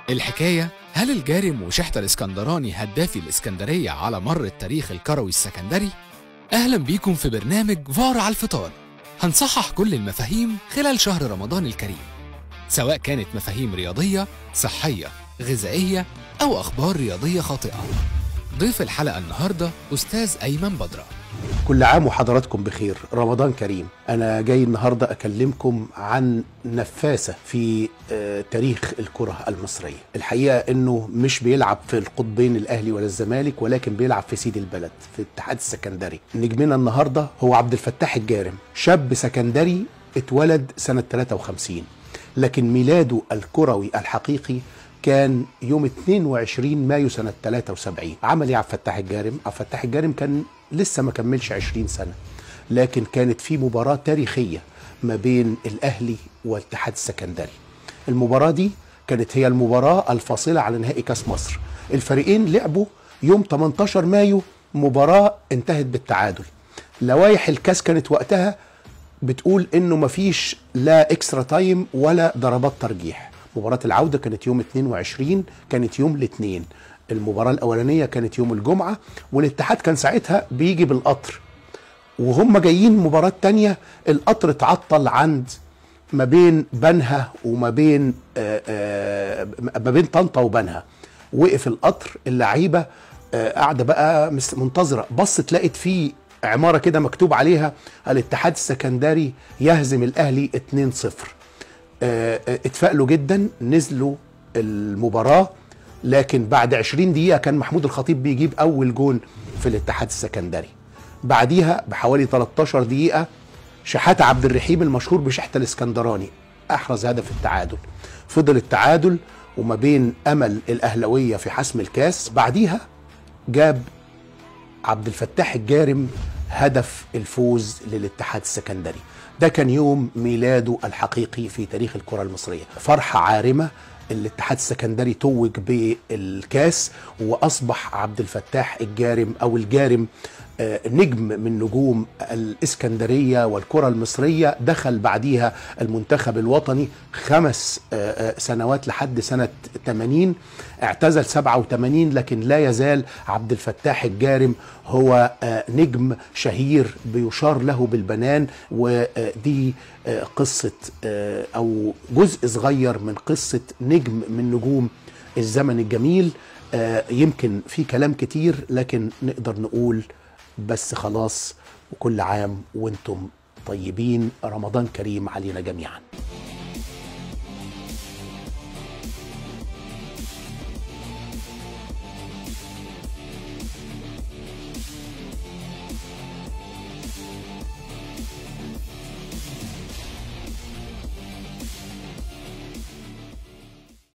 الحكاية: هل الجارم وشحتة الإسكندراني هدافي الإسكندرية على مر التاريخ الكروي السكندري؟ أهلا بيكم في برنامج فار على الفطار. هنصحح كل المفاهيم خلال شهر رمضان الكريم، سواء كانت مفاهيم رياضية، صحية، غذائية، أو أخبار رياضية خاطئة. ضيف الحلقة النهاردة أستاذ أيمن بدرة. كل عام وحضراتكم بخير، رمضان كريم. أنا جاي النهاردة أكلمكم عن نفاسة في تاريخ الكرة المصرية. الحقيقة أنه مش بيلعب في القطبين الأهلي ولا الزمالك، ولكن بيلعب في سيد البلد في الاتحاد السكندري. نجمنا النهاردة هو عبد الفتاح الجارم، شاب سكندري اتولد سنة 53، لكن ميلاده الكروي الحقيقي كان يوم 22 مايو سنة 73. عمل ايه عبد الفتاح الجارم؟ عبد الفتاح الجارم كان لسه ما كملش 20 سنة، لكن كانت في مباراة تاريخية ما بين الأهلي والاتحاد السكندري. المباراة دي كانت هي المباراة الفاصلة على نهائي كاس مصر. الفريقين لعبوا يوم 18 مايو مباراة انتهت بالتعادل. لوائح الكاس كانت وقتها بتقول انه مفيش لا اكسترا تايم ولا ضربات ترجيح. مباراة العودة كانت يوم 22، كانت يوم الاثنين. المباراة الأولانية كانت يوم الجمعة، والاتحاد كان ساعتها بيجي بالقطر، وهم جايين مباراة تانية القطر اتعطل عند ما بين بنها وما بين ما بين طنطا وبنها. وقف القطر، اللعيبة قاعدة بقى منتظرة. بصت لقيت فيه عمارة كده مكتوب عليها الاتحاد السكندري يهزم الأهلي 2-0. اتفائلوا جدا، نزلوا المباراة، لكن بعد 20 دقيقة كان محمود الخطيب بيجيب أول جون في الاتحاد السكندري. بعديها بحوالي 13 دقيقة شحاتة عبد الرحيم المشهور بشحتة الإسكندراني أحرز هدف التعادل. فضل التعادل وما بين أمل الأهلوية في حسم الكاس. بعديها جاب عبد الفتاح الجارم هدف الفوز للاتحاد السكندري. ده كان يوم ميلاده الحقيقي في تاريخ الكرة المصرية. فرحة عارمة، الاتحاد السكندري توج بالكاس، وأصبح عبد الفتاح الجارم أو الجارم نجم من نجوم الإسكندرية والكرة المصرية. دخل بعديها المنتخب الوطني 5 سنوات لحد سنة 80. اعتزل 87، لكن لا يزال عبد الفتاح الجارم هو نجم شهير بيشار له بالبنان. ودي قصة أو جزء صغير من قصة نجم من نجوم الزمن الجميل. يمكن في كلام كتير، لكن نقدر نقول بس خلاص. وكل عام وانتم طيبين، رمضان كريم علينا جميعا.